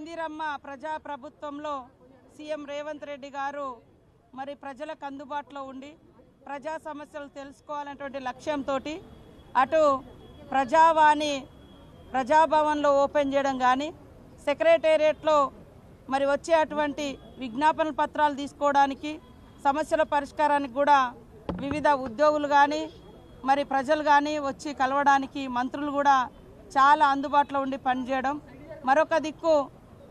ఇందిరమ్మ ప్రజా ప్రభుత్వంలో సీఎం రేవంత్ రెడ్డి గారు మరి ప్రజలకు అందుబాటులో ఉండి ప్రజా సమస్యలు తెలుసుకోవాలనేటువంటి లక్ష్యంతో అటు ప్రజావాణి ప్రజాభవన్లో ఓపెన్ చేయడం కానీ సెక్రటేరియట్లో మరి వచ్చే అటువంటి విజ్ఞాపన పత్రాలు తీసుకోవడానికి సమస్యల పరిష్కారానికి కూడా వివిధ ఉద్యోగులు కానీ మరి ప్రజలు కానీ వచ్చి కలవడానికి మంత్రులు కూడా చాలా అందుబాటులో ఉండి పనిచేయడం, మరొక దిక్కు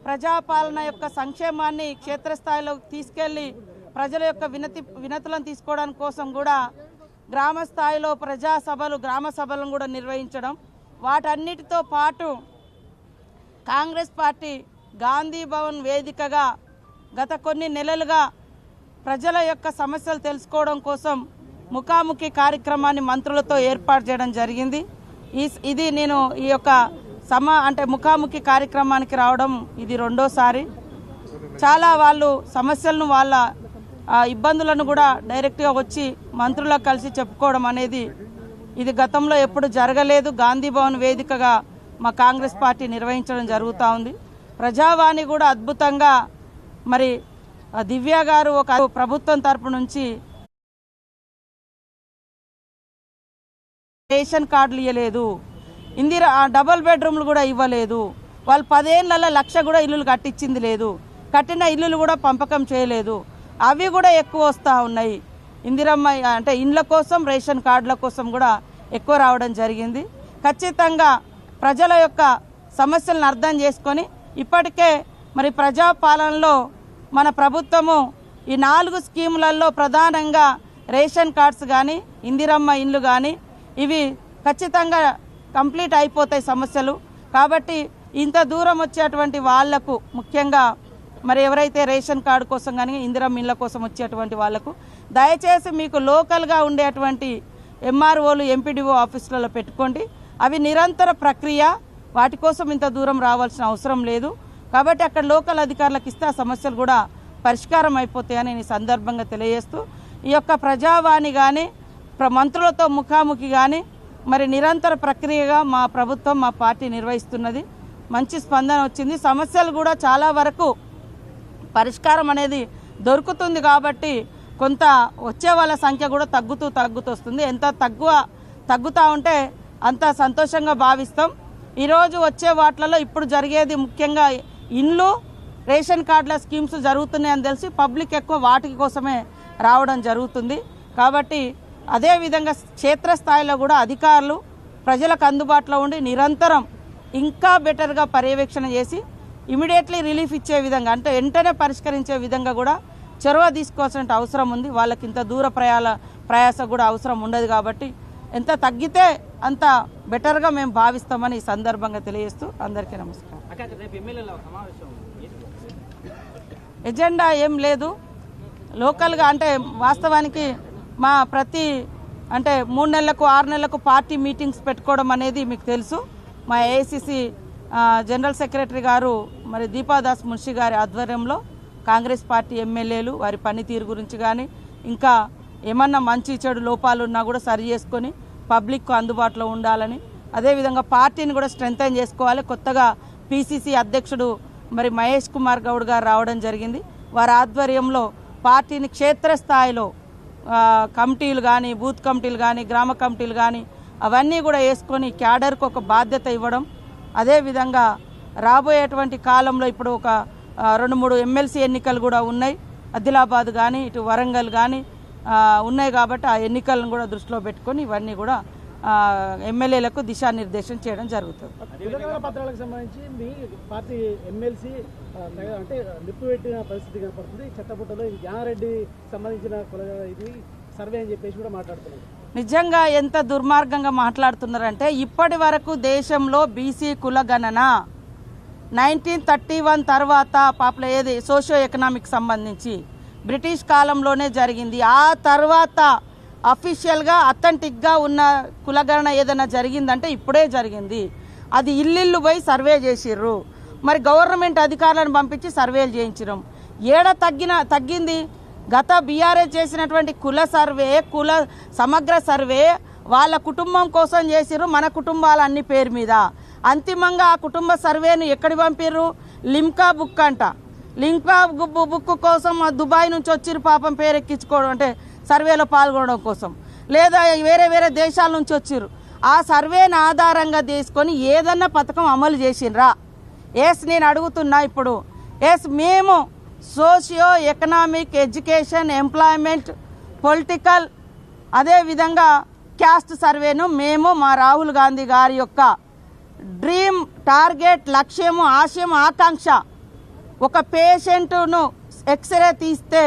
ప్రజాపాలన యొక్క సంక్షేమాన్ని క్షేత్రస్థాయిలో తీసుకెళ్లి ప్రజల యొక్క వినతులను తీసుకోవడానికి కోసం కూడా గ్రామ స్థాయిలో ప్రజా సభలు గ్రామ సభలను కూడా నిర్వహించడం, వాటన్నిటితో పాటు కాంగ్రెస్ పార్టీ గాంధీ భవన్ వేదికగా గత కొన్ని నెలలుగా ప్రజల యొక్క సమస్యలు తెలుసుకోవడం కోసం ముఖాముఖి కార్యక్రమాన్ని మంత్రులతో ఏర్పాటు చేయడం జరిగింది. ఇది నేను ఈ యొక్క ముఖాముఖి కార్యక్రమానికి రావడం ఇది రెండోసారి. చాలా వాళ్ళు సమస్యలను వాళ్ళ ఇబ్బందులను కూడా డైరెక్ట్గా వచ్చి మంత్రులకు కలిసి చెప్పుకోవడం అనేది ఇది గతంలో ఎప్పుడు జరగలేదు. గాంధీ భవన్ వేదికగా మా కాంగ్రెస్ పార్టీ నిర్వహించడం జరుగుతూ ఉంది. ప్రజావాణి కూడా అద్భుతంగా మరి దివ్య గారు ఒక ప్రభుత్వం తరపు నుంచి రేషన్ కార్డులు ఇవ్వలేదు, డబుల్ బెడ్రూమ్లు కూడా ఇవ్వలేదు, వాళ్ళు 10 ఏళ్లలో 1,00,000 కూడా ఇల్లులు కట్టించింది లేదు, కట్టిన ఇల్లులు కూడా పంపకం చేయలేదు, అవి కూడా ఎక్కువ వస్తూ ఉన్నాయి. ఇందిరమ్మ అంటే ఇండ్ల కోసం రేషన్ కార్డుల కోసం కూడా ఎక్కువ రావడం జరిగింది. ఖచ్చితంగా ప్రజల యొక్క సమస్యలను అర్థం చేసుకొని ఇప్పటికే మరి ప్రజాపాలనలో మన ప్రభుత్వము ఈ 4 స్కీములలో ప్రధానంగా రేషన్ కార్డ్స్ కానీ ఇందిరమ్మ ఇండ్లు కానీ ఇవి ఖచ్చితంగా కంప్లీట్ అయిపోతాయి సమస్యలు. కాబట్టి ఇంత దూరం వచ్చేటువంటి వాళ్లకు ముఖ్యంగా మరి ఎవరైతే రేషన్ కార్డు కోసం కానీ ఇందిరమ్మ ఇండ్ల కోసం వచ్చేటువంటి వాళ్లకు దయచేసి మీకు లోకల్గా ఉండేటువంటి ఎంఆర్ఓలు ఎంపీడీఓ ఆఫీసులలో పెట్టుకోండి. అవి నిరంతర ప్రక్రియ, వాటి కోసం ఇంత దూరం రావాల్సిన అవసరం లేదు. కాబట్టి అక్కడ లోకల్ అధికారులకు ఇస్తే ఆ సమస్యలు కూడా పరిష్కారం అయిపోతాయని ఈ సందర్భంగా తెలియజేస్తూ ఈ యొక్క ప్రజావాణి కానీ మంత్రులతో ముఖాముఖి కానీ మరి నిరంతర ప్రక్రియగా మా ప్రభుత్వం మా పార్టీ నిర్వహిస్తున్నది. మంచి స్పందన వచ్చింది. సమస్యలు కూడా చాలా వరకు పరిష్కారం అనేది దొరుకుతుంది. కాబట్టి కొంత వచ్చే వాళ్ళ సంఖ్య కూడా తగ్గుతూ వస్తుంది. ఎంత తగ్గుతూ ఉంటే అంత సంతోషంగా భావిస్తాం. ఈరోజు వచ్చే వాటిలలో ఇప్పుడు జరిగేది ముఖ్యంగా ఇండ్లు రేషన్ కార్డుల స్కీమ్స్ జరుగుతున్నాయని తెలిసి పబ్లిక్ ఎక్కువ వాటి కోసమే రావడం జరుగుతుంది. కాబట్టి అదేవిధంగా క్షేత్రస్థాయిలో కూడా అధికారులు ప్రజలకు అందుబాటులో ఉండి నిరంతరం ఇంకా బెటర్గా పర్యవేక్షణ చేసి ఇమీడియట్లీ రిలీఫ్ ఇచ్చే విధంగా అంటే వెంటనే పరిష్కరించే విధంగా కూడా చొరవ తీసుకోవాల్సిన అవసరం ఉంది. వాళ్ళకి ఇంత దూర ప్రయాస కూడా అవసరం ఉండదు. కాబట్టి ఎంత తగ్గితే అంత బెటర్గా మేము భావిస్తామని ఈ సందర్భంగా తెలియజేస్తూ అందరికీ నమస్కారం. ఎజెండా ఏం లేదు. లోకల్గా అంటే వాస్తవానికి మా ప్రతి 3 నెలలకు 6 నెలలకు పార్టీ మీటింగ్స్ పెట్టుకోవడం అనేది మీకు తెలుసు. మా ఏఐసిసి జనరల్ సెక్రటరీ గారు మరి దీపాదాస్ మున్షి గారి ఆధ్వర్యంలో కాంగ్రెస్ పార్టీ ఎమ్మెల్యేలు వారి పనితీరు గురించి కానీ ఇంకా ఏమన్నా మంచి చెడు లోపాలు ఉన్నా కూడా సరి చేసుకొని పబ్లిక్కు అందుబాటులో ఉండాలని, అదేవిధంగా పార్టీని కూడా స్ట్రెంథెన్ చేసుకోవాలి. కొత్తగా పిసిసి అధ్యక్షుడు మరి మహేష్ కుమార్ గౌడ్ గారు రావడం జరిగింది. వారి ఆధ్వర్యంలో పార్టీని క్షేత్రస్థాయిలో కమిటీలు కానీ బూత్ కమిటీలు కానీ గ్రామ కమిటీలు కానీ అవన్నీ కూడా వేసుకొని క్యాడర్కు ఒక బాధ్యత ఇవ్వడం, అదేవిధంగా రాబోయేటువంటి కాలంలో ఇప్పుడు ఒక 2-3 ఎమ్మెల్సీ ఎన్నికలు కూడా ఉన్నాయి. ఆదిలాబాద్ కానీ ఇటు వరంగల్ కానీ ఉన్నాయి. కాబట్టి ఆ ఎన్నికలను కూడా దృష్టిలో పెట్టుకొని ఇవన్నీ కూడా ఎమ్మెల్యేలకు దిశానిర్దేశం చేయడం జరుగుతుంది. పత్రాలకు సంబంధించి మీ పార్టీ ఎమ్మెల్సీ అంటే నిప్పు పెట్టిన పరిస్థితి కనపడుతుంది. చెత్తపుట్టలో జానారెడ్డి సంబంధించిన ఇది సర్వే అని చెప్పేసి కూడా మాట్లాడుతున్నారు. నిజంగా ఎంత దుర్మార్గంగా మాట్లాడుతున్నారంటే ఇప్పటి వరకు దేశంలో బీసీ కులగణన 1931 తర్వాత ఏది సోషియో ఎకనామిక్ సంబంధించి బ్రిటిష్ కాలంలోనే జరిగింది. ఆ తర్వాత అఫీషియల్గా అథెంటిక్గా ఉన్న కులగణన ఏదైనా జరిగిందంటే ఇప్పుడే జరిగింది. అది ఇల్లు పోయి సర్వే చేసిర్రు. మరి గవర్నమెంట్ అధికారులను పంపించి సర్వేలు చేయించడం తగ్గింది. గత బీఆర్ఎస్ చేసినటువంటి కుల సర్వే కుల సమగ్ర సర్వే వాళ్ళ కుటుంబం కోసం చేసిర్రు, మన కుటుంబాలన్నీ పేరు మీద. అంతిమంగా ఆ కుటుంబ సర్వేను ఎక్కడి పంపిర్రు? లిమ్కా బుక్ అంట. లిమ్కా బుక్ కోసం దుబాయ్ నుంచి వచ్చిర్రు పాపం పేరెక్కించుకోవడం, అంటే సర్వేలో పాల్గొనడం కోసం, లేదా వేరే వేరే దేశాల నుంచి వచ్చిర్రు. ఆ సర్వేని ఆధారంగా తీసుకొని ఏదన్నా పథకం అమలు చేసిండ్రా? ఎస్, నేను అడుగుతున్నా ఇప్పుడు. ఎస్, మేము socio economic, education, employment, political, అదేవిధంగా క్యాస్ట్ సర్వేను మేము మా రాహుల్ గాంధీ గారి యొక్క డ్రీమ్, టార్గెట్, లక్ష్యము, ఆశయం, ఆకాంక్ష, ఒక పేషెంట్ను ఎక్స్రే తీస్తే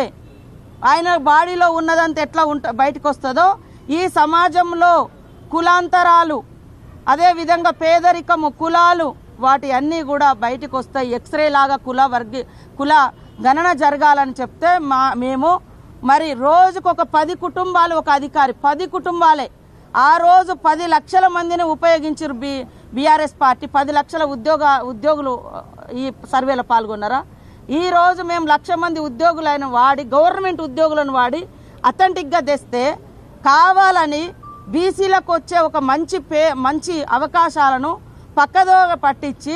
ఆయన బాడీలో ఉన్నదంతా ఎట్లా బయటకు వస్తుందో, ఈ సమాజంలో కులాంతరాలు, అదేవిధంగా పేదరికము, కులాలు, వాటి అన్నీ కూడా బయటకు వస్తాయి. ఎక్స్రే లాగా కుల గణన జరగాలని చెప్తే మేము మరి రోజుకు ఒక 10 కుటుంబాలు, ఒక అధికారి, 10 కుటుంబాలే ఆ రోజు 10 లక్షల మందిని ఉపయోగించారు. బీఆర్ఎస్ పార్టీ 10 లక్షల ఉద్యోగులు ఈ సర్వేలో పాల్గొన్నారా? ఈ రోజు మేము 1,00,000 మంది ఉద్యోగులను వాడి, గవర్నమెంట్ ఉద్యోగులను వాడి అథెంటిక్గా తెస్తే కావాలని బీసీలకు వచ్చే ఒక మంచి అవకాశాలను పక్కదోవ పట్టించి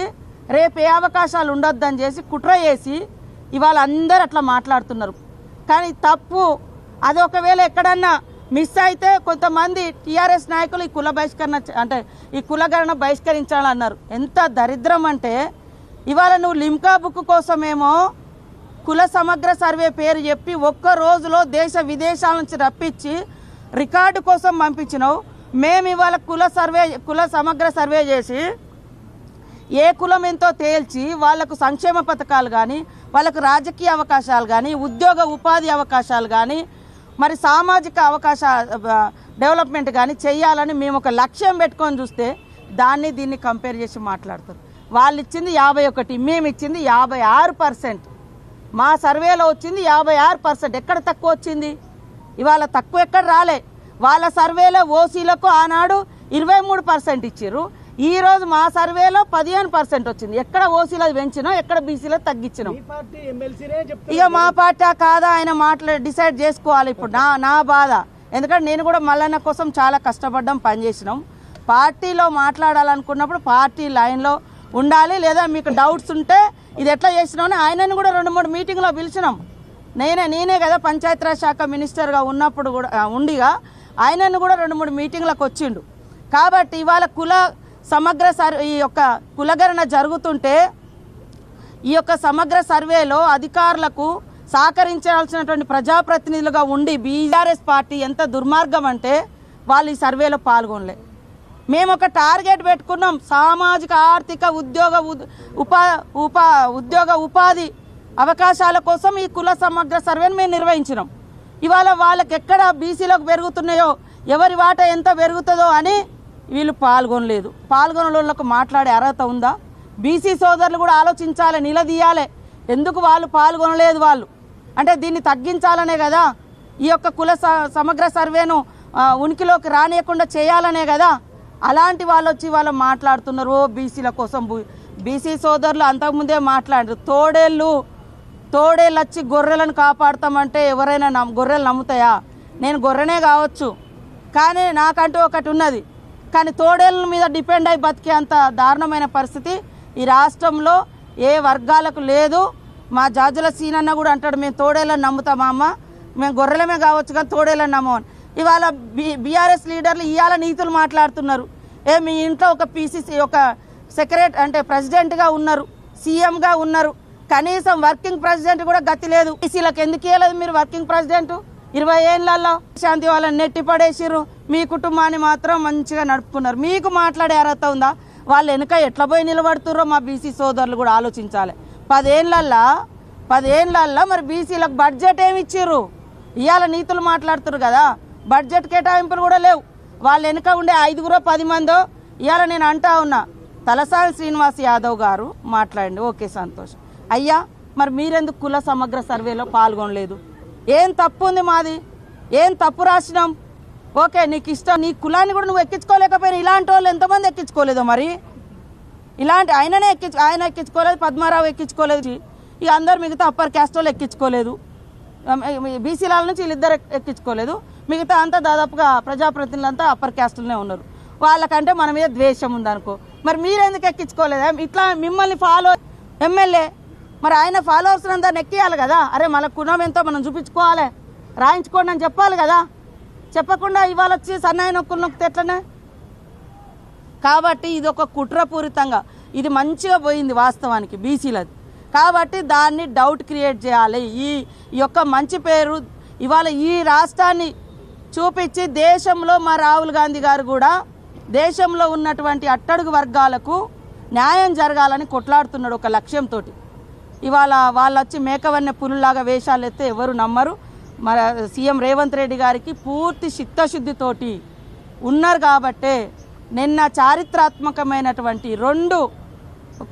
రేపు ఏ అవకాశాలు ఉండొద్దని చేసి కుట్ర చేసి ఇవాళ అందరూ అట్లా మాట్లాడుతున్నారు. కానీ తప్పు. అది ఒకవేళ ఎక్కడన్నా మిస్ అయితే కొంతమంది టీఆర్ఎస్ నాయకులు ఈ కుల బహిష్కరణ, అంటే ఈ కులగణన బహిష్కరించాలన్నారు. ఎంత దరిద్రం అంటే, ఇవాళ నువ్వు లిమ్కా బుక్ కోసమేమో కుల సమగ్ర సర్వే పేరు చెప్పి ఒక్క రోజులో దేశ విదేశాల నుంచి రప్పించి రికార్డు కోసం పంపించినావు. మేము ఇవాళ కుల సమగ్ర సర్వే చేసి ఏ కులం ఎంతో తేల్చి వాళ్లకు సంక్షేమ పథకాలు కానీ, వాళ్ళకు రాజకీయ అవకాశాలు కానీ, ఉద్యోగ ఉపాధి అవకాశాలు కానీ, మరి సామాజిక డెవలప్మెంట్ కానీ చేయాలని మేము ఒక లక్ష్యం పెట్టుకొని చూస్తే దీన్ని కంపేర్ చేసి మాట్లాడుతారు. వాళ్ళు ఇచ్చింది 51, మేము ఇచ్చింది 56%. మా సర్వేలో వచ్చింది 56%. ఎక్కడ తక్కువ వచ్చింది? ఇవాళ తక్కువ ఎక్కడ రాలే. వాళ్ళ సర్వేలో ఓసీలకు ఆనాడు 23% ఇచ్చారు. ఈరోజు మా సర్వేలో 15% వచ్చింది. ఎక్కడ ఓసీలో పెంచినాం, ఎక్కడ బీసీలో తగ్గించినాం. ఇక మా పార్టీ కాదా ఆయన డిసైడ్ చేసుకోవాలి. ఇప్పుడు నా బాధ, ఎందుకంటే నేను కూడా మల్లన్న కోసం చాలా కష్టపడ్డాం, పనిచేసినాం. పార్టీలో మాట్లాడాలనుకున్నప్పుడు పార్టీ లైన్లో ఉండాలి. లేదా మీకు డౌట్స్ ఉంటే ఇది ఎట్లా చేసినామని ఆయనను కూడా 2-3 మీటింగ్లో పిలిచినాం. నేనే కదా పంచాయతీరాజ్ శాఖ మినిస్టర్గా ఉన్నప్పుడు కూడా ఉండిగా ఆయనను కూడా 2-3 మీటింగ్లకు వచ్చిండు. కాబట్టి ఇవాళ సమగ్ర ఈ యొక్క కులగణన జరుగుతుంటే ఈ యొక్క సమగ్ర సర్వేలో అధికారులకు సహకరించాల్సినటువంటి ప్రజాప్రతినిధులుగా ఉండి బీఆర్ఎస్ పార్టీ ఎంత దుర్మార్గం అంటే వాళ్ళు ఈ సర్వేలో పాల్గొనలే. మేము ఒక టార్గెట్ పెట్టుకున్నాం, సామాజిక ఆర్థిక ఉద్యోగ ఉపాధి అవకాశాల కోసం ఈ కుల సమగ్ర సర్వేను మేము నిర్వహించినాం. ఇవాళ వాళ్ళకి ఎక్కడ బీసీలకు పెరుగుతున్నాయో, ఎవరి వాటా ఎంత పెరుగుతుందో అని వీళ్ళు పాల్గొనలేదు. పాల్గొనలకు మాట్లాడే అర్హత ఉందా? బీసీ సోదరులు కూడా ఆలోచించాలి, నిలదీయాలి. ఎందుకు వాళ్ళు పాల్గొనలేదు? వాళ్ళు అంటే దీన్ని తగ్గించాలనే కదా, ఈ యొక్క కుల సమగ్ర సర్వేను ఉనికిలోకి రానియకుండా చేయాలనే కదా. అలాంటి వాళ్ళు వచ్చి వాళ్ళు మాట్లాడుతున్నారు బీసీల కోసం. బీసీ సోదరులు అంతకుముందే మాట్లాడారు, తోడేళ్ళు వచ్చి గొర్రెలను కాపాడుతామంటే ఎవరైనా గొర్రెలు నమ్ముతాయా? నేను గొర్రెనే కావచ్చు, కానీ నాకంటూ ఒకటి ఉన్నది. కానీ తోడేళ్ళ మీద డిపెండ్ అయి బతికే అంత దారుణమైన పరిస్థితి ఈ రాష్ట్రంలో ఏ వర్గాలకు లేదు. మా జాజుల సీనన్న కూడా అంటాడు, మేము తోడేళ్ళని నమ్ముతామా అమ్మ, మేము గొర్రెలమే కావచ్చు కానీ తోడేళ్ళని నమ్మని. ఇవాళ బీఆర్ఎస్ లీడర్లు ఇవాళ నీతులు మాట్లాడుతున్నారు. మీ ఇంట్లో ఒక పీసీసీ ఒక సెక్రటరీ అంటే ప్రెసిడెంట్గా ఉన్నారు, సీఎంగా ఉన్నారు, కనీసం వర్కింగ్ ప్రెసిడెంట్ కూడా గతి లేదు. బీసీలకు ఎందుకు ఇవ్వలేదు మీరు వర్కింగ్ ప్రెసిడెంట్? 20 ఏళ్లలో శాంతి వాళ్ళని నెట్టి పడేసిర్రు, మీ కుటుంబాన్ని మాత్రం మంచిగా నడుపుకున్నారు. మీకు మాట్లాడే అర్హత ఉందా? వాళ్ళు వెనుక ఎట్లా పోయి నిలబడుతుర్రో మా బీసీ సోదరులు కూడా ఆలోచించాలి. 10 ఏళ్లల్లో మరి బీసీలకు బడ్జెట్ ఏమి ఇచ్చిర్రు? ఇవాళ నీతులు మాట్లాడుతున్నారు కదా, బడ్జెట్ కేటాయింపులు కూడా లేవు. వాళ్ళు వెనుక ఉండే 5-10 మందో ఇవాళ నేను అంటా ఉన్నా. తలసాని శ్రీనివాస్ యాదవ్ గారు మాట్లాడండి, ఓకే సంతోషం. అయ్యా మరి మీరెందుకు కుల సమగ్ర సర్వేలో పాల్గొనలేదు? ఏం తప్పు ఉంది మాది? ఏం తప్పు రాసినాం? ఓకే, నీకు ఇష్టం, నీ కులాన్ని కూడా నువ్వు ఎక్కించుకోలేకపోయినా ఇలాంటి వాళ్ళు ఎంతమంది ఎక్కించుకోలేదో మరి? ఇలాంటి ఆయన ఎక్కించుకోలేదు, పద్మారావు ఎక్కించుకోలేదు, ఇక అందరు మిగతా అప్పర్ క్యాస్ట్ వాళ్ళు ఎక్కించుకోలేదు, బీసీల నుంచి వీళ్ళిద్దరు ఎక్కించుకోలేదు, మిగతా అంతా దాదాపుగా ప్రజాప్రతినిధులంతా అప్పర్ క్యాస్ట్లోనే ఉన్నారు. వాళ్ళకంటే మన మీద ద్వేషం ఉందనుకో, మరి మీరెందుకు ఎక్కించుకోలేదా? ఇట్లా మిమ్మల్ని ఎమ్మెల్యే. మరి ఆయన ఫాలోవర్స్ అంతా నెక్కియాలి కదా, అరే మన కులం ఎంతో మనం చూపించుకోవాలి, రాయించుకోండి అని చెప్పాలి కదా. చెప్పకుండా ఇవాళ వచ్చి సన్నాయి నొక్కులు నొక్కితే ఎట్లనే? కాబట్టి ఇది ఒక కుట్రపూరితంగా, ఇది మంచిగా పోయింది వాస్తవానికి బీసీలది. కాబట్టి దాన్ని డౌట్ క్రియేట్ చేయాలి. ఈ యొక్క మంచి పేరు ఇవాళ ఈ రాష్ట్రాన్ని చూపించి దేశంలో మా రాహుల్ గాంధీ గారు కూడా దేశంలో ఉన్నటువంటి అట్టడుగు వర్గాలకు న్యాయం జరగాలని కొట్లాడుతున్నాడు ఒక లక్ష్యంతో. ఇవాళ వాళ్ళు వచ్చి మేకవన్నె పులులాగా వేషాలు ఎత్తే ఎవరు నమ్మరు. మన సీఎం రేవంత్ రెడ్డి గారికి పూర్తి చిత్తశుద్ధితోటి ఉన్నారు కాబట్టే నిన్న చారిత్రాత్మకమైనటువంటి 2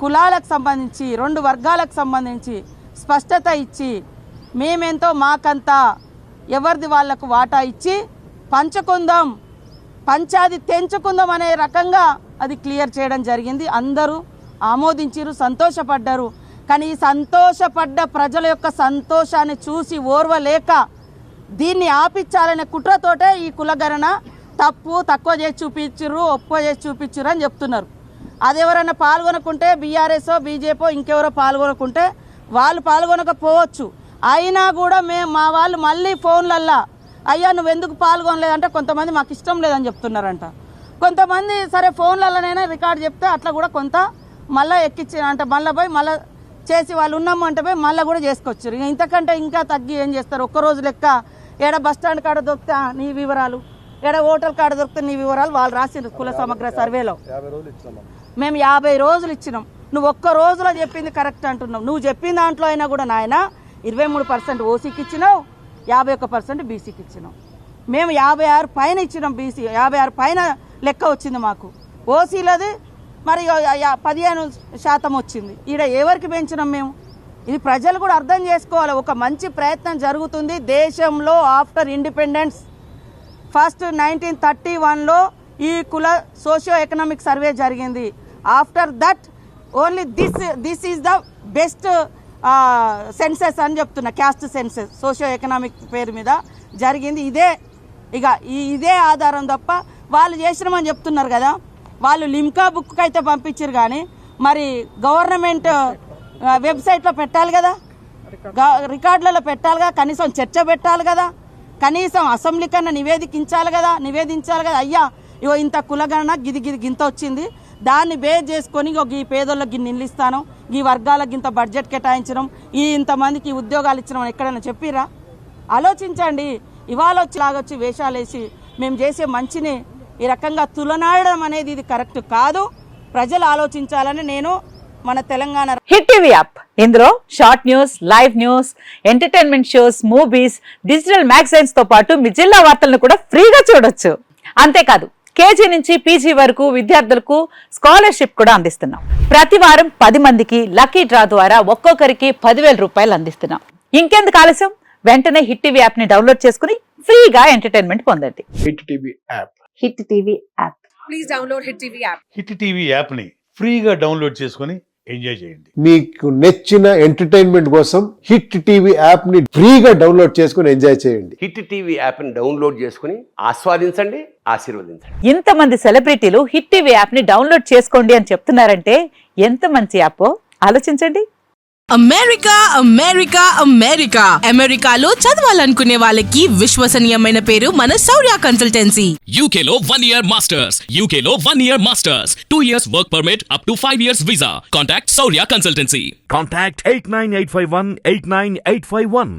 కులాలకు సంబంధించి 2 వర్గాలకు సంబంధించి స్పష్టత ఇచ్చి మేమెంతో మాకంతా ఎవరిది వాళ్లకు వాటా ఇచ్చి పంచుకుందాం, పంచాది తెంచుకుందాం అనే రకంగా అది క్లియర్ చేయడం జరిగింది. అందరూ ఆమోదించారు, సంతోషపడ్డారు. కానీ ఈ సంతోషపడ్డ ప్రజల యొక్క సంతోషాన్ని చూసి ఓర్వలేక దీన్ని ఆపించాలనే కుట్రతోటే ఈ కులగణన తక్కువ చేసి చూపించరు, ఒప్పో చేసి చూపించరు అని చెప్తున్నారు. అది ఎవరైనా పాల్గొనకుంటే బీఆర్ఎస్ బీజేపీ ఇంకెవరో పాల్గొనకుంటే వాళ్ళు పాల్గొనకపోవచ్చు. అయినా కూడా మా వాళ్ళు మళ్ళీ ఫోన్లల్లా అయ్యా నువ్వు ఎందుకు పాల్గొనలేదంటే కొంతమంది మాకు ఇష్టం లేదని చెప్తున్నారంట. కొంతమంది సరే ఫోన్లలోనైనా రికార్డు చెప్తే అట్లా కూడా కొంత మళ్ళీ ఎక్కించి అంటే మళ్ళీ పోయి మళ్ళీ చేసి వాళ్ళు ఉన్నాము అంటే పోయి మళ్ళీ కూడా చేసుకొచ్చారు. ఇంతకంటే ఇంకా తగ్గి ఏం చేస్తారు? ఒక్కరోజు లెక్క ఏడ బస్ స్టాండ్ కాడ దొరికితే నీ వివరాలు, ఏడ హోటల్ కాడ దొరికితే నీ వివరాలు వాళ్ళు రాసిన కుల సమగ్ర సర్వేలో మేము 50 రోజులు ఇచ్చినాం. నువ్వు ఒక్క రోజులో చెప్పింది కరెక్ట్ అంటున్నావు. నువ్వు చెప్పిన దాంట్లో అయినా కూడా నాయన 23% ఓసీకి ఇచ్చినావు, 51% బీసీకి ఇచ్చినాం. మేము 56 పైన ఇచ్చినాం. బీసీ 56 పైన లెక్క వచ్చింది మాకు. ఓసీలది మరి 15% వచ్చింది. ఈడ ఎవరికి పెంచినాం మేము? ఇది ప్రజలు కూడా అర్థం చేసుకోవాలి. ఒక మంచి ప్రయత్నం జరుగుతుంది దేశంలో. ఆఫ్టర్ ఇండిపెండెన్స్ ఫస్ట్ 1931లో ఈ కుల సోషియో ఎకనామిక్ సర్వే జరిగింది. After that only this is the best census అని చెప్తున్నా. క్యాస్ట్ సెన్సెస్ సోషియో ఎకనామిక్ పేరు మీద జరిగింది. ఇదే ఆధారం తప్ప వాళ్ళు చేసినామని చెప్తున్నారు కదా. వాళ్ళు లిమ్కా బుక్ అయితే పంపించారు కానీ మరి గవర్నమెంట్ వెబ్సైట్లో పెట్టాలి కదా, రికార్డులలో పెట్టాలి కదా, కనీసం చర్చ పెట్టాలి కదా, కనీసం అసెంబ్లీ కన్నా నివేదించాలి కదా. అయ్యా ఇగో ఇంత కులగణన గింత వచ్చింది, దాన్ని బేస్ చేసుకొని ఈ పేదోళ్ళకి గిన్ని ఇల్లు ఇస్తాను, ఈ వర్గాలకు ఇంత బడ్జెట్ కేటాయించడం, ఇంతమందికి ఉద్యోగాలు ఇచ్చడం ఎక్కడైనా చెప్పిరా? ఆలోచించండి. ఇవాళ లాగొచ్చి వేషాలు వేసి మేము చేసే మంచిని ఈ రకంగా తులనాడడం అనేది ఇది కరెక్ట్ కాదు. ప్రజలు ఆలోచించాలని నేను మన తెలంగాణ హిట్ టీవీ యాప్, ఇందులో short news, live news, entertainment shows, movies, digital magazines తో పాటు మీ జిల్లా వార్తలను కూడా ఫ్రీగా చూడొచ్చు. అంతేకాదు కేజీ నుంచి పీజీ వరకు విద్యార్థులకు స్కాలర్షిప్ కూడా అందిస్తున్నాం. ప్రతి వారం 10 మందికి లక్కీ డ్రా ద్వారా ఒక్కొక్కరికి 10,000 రూపాయలు అందిస్తున్నాం. ఇంకెందుకు ఆలస్యం? వెంటనే హిట్ టీవీ యాప్ ని డౌన్లోడ్ చేసుకుని ఫ్రీగా ఎంటర్టైన్మెంట్ పొందండి. Hit TV app. Hit TV app. Please download hit TV app. Hit TV app ని ఫ్రీగా డౌన్లోడ్ చేసుకుని ఎంజాయ్ చేయండి. మీకు నచ్చిన ఎంటర్టైన్మెంట్ కోసం హిట్ టీవీ యాప్ ని ఫ్రీగా డౌన్లోడ్ చేసుకుని ఎంజాయ్ చేయండి. హిట్ టీవీ యాప్ ని డౌన్లోడ్ చేసుకుని ఆస్వాదించండి, ఆశీర్వదించండి. ఇంతమంది సెలబ్రిటీలు హిట్ టీవీ యాప్ ని డౌన్లోడ్ చేసుకోండి అని చెప్తున్నారంటే ఎంత మంచి యాప్ ఆలోచించండి. అమెరికాలో చదవాలనుకునే వాళ్ళకి విశ్వసనీయమైన పేరు మన శౌర్య కన్సల్టెన్సీ. UK లో 1 year masters, UK లో 1 year masters, 2 years work permit up to 5 years visa. Contact Saurya Consultancy. Contact 89851 89851.